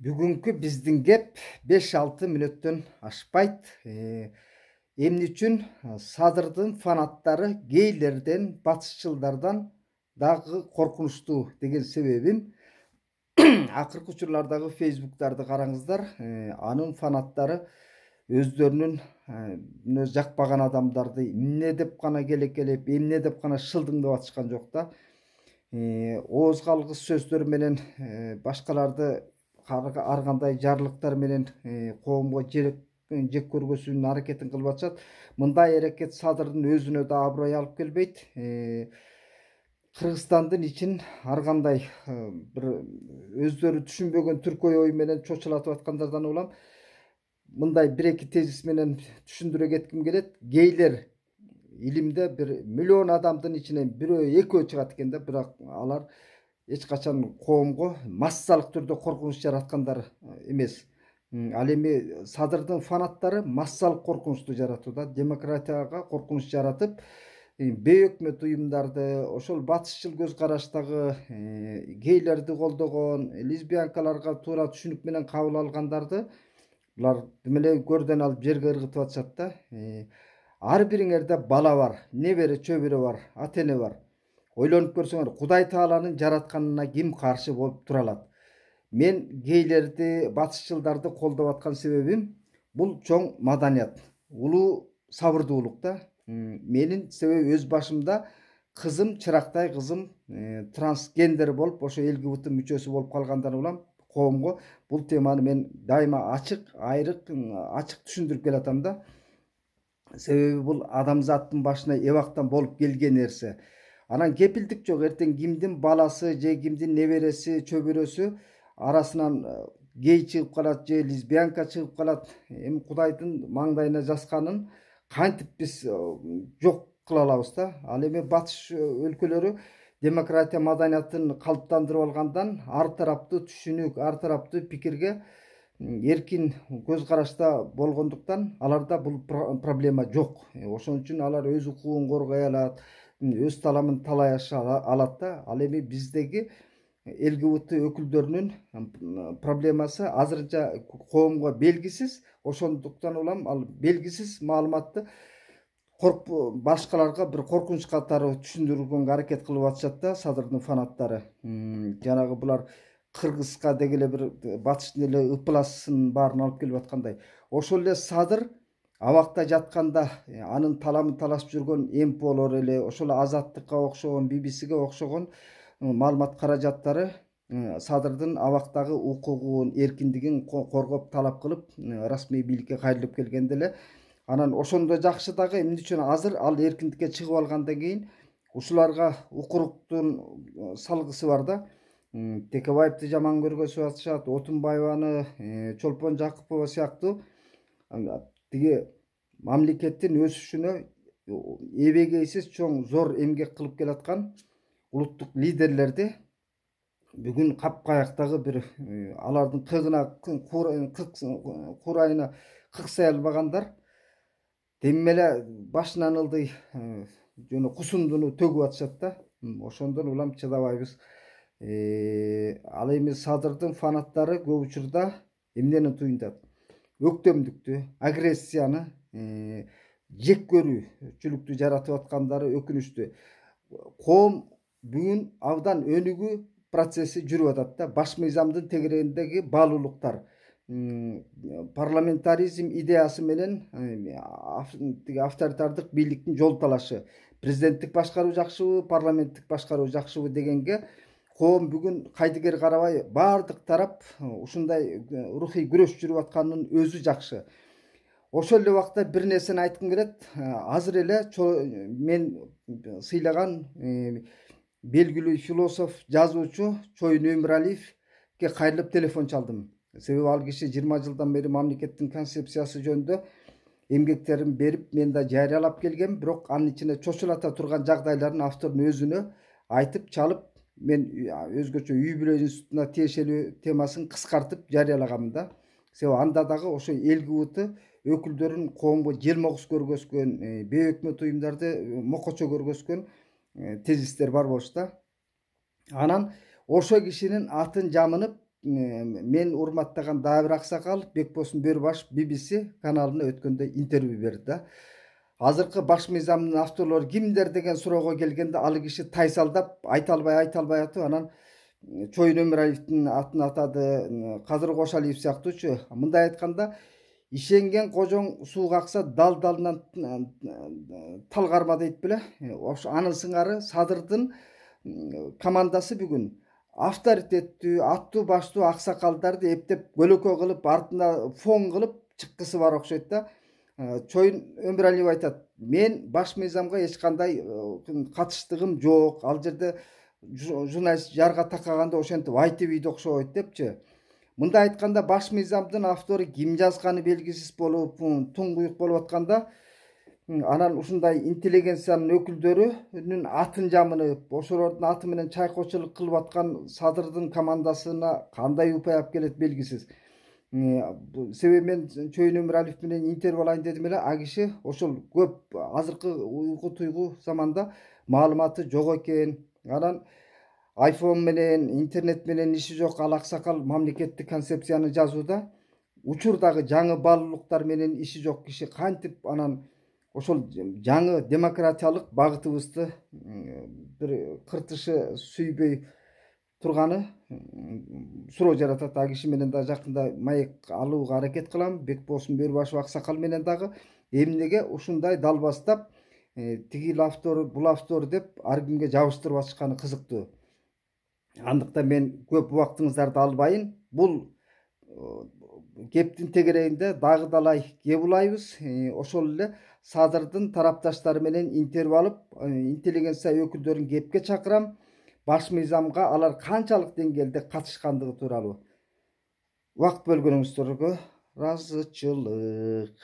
Бүгүнкү биздин кеп 5-6 мүнөттөн ашпайт. Эмне үчүн Садырдын фанаттары гейлерден, батышчылдардан дагы коркунучтуу деген себебим акыркы учурлардагы фейсбуктарды караңыздар. Анын фанаттары өздөрүнүн мына жакпаган адамдарды эмне деп гана келекелеп, эмне деп гана шылдыңдап атышкан жок да. Ооз калгыс сөздөр менен башкаларды ар кандай жарлыктар менен коомго жек көргөзүүнүн аракетин кылып атышат. Мындай аракет Садырдын өзүнө да аброй алып келбейт. Кыргызстандын ичин ар кандай бир өздөрү түшүнбөгөн түркөй ой менен чочулатып аткандардан улам мындай бир-эки тезис менен түшүндүрө кетким келет. Гейлер илимде бир миллион адамдын ичинен бирөө экөө чыгат экен да, бирок алар эч качан коомго массалык түрдө коркунуч жараткандар эмес. Ал эми Садырдын фанаттары массалык коркунучту жаратууда, демократияга коркунуч жаратып, бейөкмөт уюмдарды, ошол батышчыл көз караштагы гейлерди колдогон, лесбиянкаларга туура түшүнүк менен кабыл алгандарды булар демеле көрдөн алып жерге ыргытып атышат да. Ар бириңерде бала бар, небере чөбүрө бар, ата эне бар. Ойлонуп көрсөңөр, Кудай Тааланын жаратканына ким каршы болуп тура алат? Мен гейлерди, батышчылдарды колдоп аткан себебим бул чоң маданият, улуу сабырдуулук да. Менин себеби өз башымда кызым, чырактай кызым трансгендер болуп, ошо ЛГБТ мүчөсү болуп калгандан улам коомго бул теманы мен дайыма ачык, айрык, ачык түшүндүрүп келатам да. Себеби бул адамзаттын башына эбактан болуп келген нерсе. Анан кепилдик жок, эртең кимдин баласы же кимдин небереси, чөбүрөсү арасынан гей чыгып калат же лесбиянка чыгып калат. Эми Кудайдын маңдайына жазганын кантип биз жок кыла алабыз да? Ал эми батыш өлкөлөрү демократия маданиятын калыптандырып алгандан ар тараптуу түшүнүк, ар тараптуу пикирге эркин көз карашта болгондуктан аларда бул проблема жок. Ошон үчүн алар өз укугун коргой алат, өз таламын талай аша алат да. Ал эми биздеги ЛГБТ өкүлдөрүнүн проблемасы азырынча коомго белгисиз. Ошондуктан улам ал белгисиз маалыматты башкаларга бир коркунуч катары түшүндүргөнгө аракет кылып атышат да Садырдын фанаттары. Жанагы булар Кыргызга деги эле бир батыштын эле ыпласын баарын алып келип аткандай. Ошол эле Садыр абакта жатканда анын таламын талашып жүргөн Эмполор эле, ошол Азаттыкка окшогон, ББСге окшогон маалымат каражаттары Садырдын абактагы укугун, эркиндигин коргоп талап кылып, расмий бийликке кайрылып келгенде эле анан ошондо жакшы дагы эмне үчүн азыр ал эркиндикке чыгып алгандан кийин ушуларга укуруктун салгысы бар да. Текебаевди жаман көргөзүп атышат, Отунбаеваны, Чолпон Жакупова сыяктуу тиги мамлекеттин өсүшүнө эбегейсиз чоң зор эмгек кылып келаткан улуттук лидерлерди бүгүн капкаяктагы бир алардын курайына кыксай албагандар демме эле башынан ылдый жана кусундуну төгүп атышат да. Ошондон улам чыдабайбыз. Ал эми Садырдын фанаттары көп учурда эмнени туюнтат? Өктөмдүктү, агрессияны, жек көрүүчүлүктү жаратып аткандары өкүнүчтүү. Коом бүгүн абдан өнүгүү процесси жүрүп атат да. Баш мыйзамдын тегерегиндеги баалуулуктар, парламентаризм идеясы менен авторитардык бийликтин жол талашы, президенттик башкаруу жакшыбы, парламенттик башкаруу жакшыбы дегенге коом бүгүн кайдыгер карабай баардык тарап ушундай рухий күрөш жүрүп атканынын өзү жакшы. Ошол эле убакта бир нерсени айткым келет. Азыр эле мен сыйлаган белгилүү философ, жазуучу Чоюн Өмүралиевге кайрылып телефон чалдым. Себеби ал киши 20 жылдан бери мамлекеттин концепциясы жөнүндө эмгектерин берип, мен да жарыялап келгем, бирок анын ичине чочулата турган жагдайларын автордун өзүнө айтып чалып, мен өзгөчө үй бүлө институтуна тиешелүү темасын кыскартып жарыялаганмын да. Себеби анда дагы ошо ЛГБТ өкүлдөрүн коомго желмогуз көргөзгөн, бейөкмөт уюмдарды мокочо көргөзгөн тезистер бар болчу да. Анан ошо кишинин атын жамынып мен урматтаган дагы бир аксакал Бекбосун Бөрбашев BBC каналына өткөндө интервью берди да. Азыркы баш мыйзамдын авторлору кимдер деген суроого келгенде ал киши тайсалдап айта албай атып анан Чоюн Өмүралиевдин атын атады, Казыр Кошалиев сыяктуучу. Мындай айтканда, ишенген кожоң суу какса дал-далынан тал карма дейт беле. Ошо анын сыңары Садырдын командасы бүгүн авторитеттүү, аттуу баштуу аксакалдарды эптеп көлөкө кылып, артына фон кылып чыккысы бар окшойт да. Чоюн Өмүралиев айтат, мен баш мыйзамга эч кандай катыштыгым жок. Ал жерде журналист жарга такаганда ошентип айтып ийди окшойт депчи. Мындай айтканда баш мыйзамдын автору ким жазганы белгисиз болуп, туңгуюк болуп атканда, анан ушундай интеллигенциянын өкүлдөрүнүн атын жамынып, ошолордун аты менен чайкоочулук кылып аткан Садырдын командасына кандай упай алып келет белгисиз. Себеби мен Чоюн Өмүралиев менен интервью алайын дедим эле, а киши ошол көп азыркы уйгу туйгу заманда маалыматы жок экен. Анан iPhone менен, интернет менен иши жок ал аксакал мамлекеттик концепцияны жазууда учурдагы жаңы баалуулуктар менен иши жок киши кантип анан ошол жаңы демократиялык багытыбызды бир кыртышы сүйбөй турганы суроо жаратат. А киши менен да жакында маек алууга аракет кылам. Бекбосун Бөрбашев аксакал менен дагы эмнеге ушундай далбастап тигил автор, бул автор деп ар кимге жабыштырып атышканы кызыктуу. Андыктан мен көп убактыңыздарды албайын. Бул кептин тегерегинде дагы далай кеп улайбыз. Ошол эле Садырдын тарапташтары менен интервью алып, интеллигенция өкүлдөрүн кепке чакырам. Баш мыйзамга алар канчалык деңгээлде катышкандыгы тууралуу. Убакыт бөлгөнүңүздөргө ыраазычылык.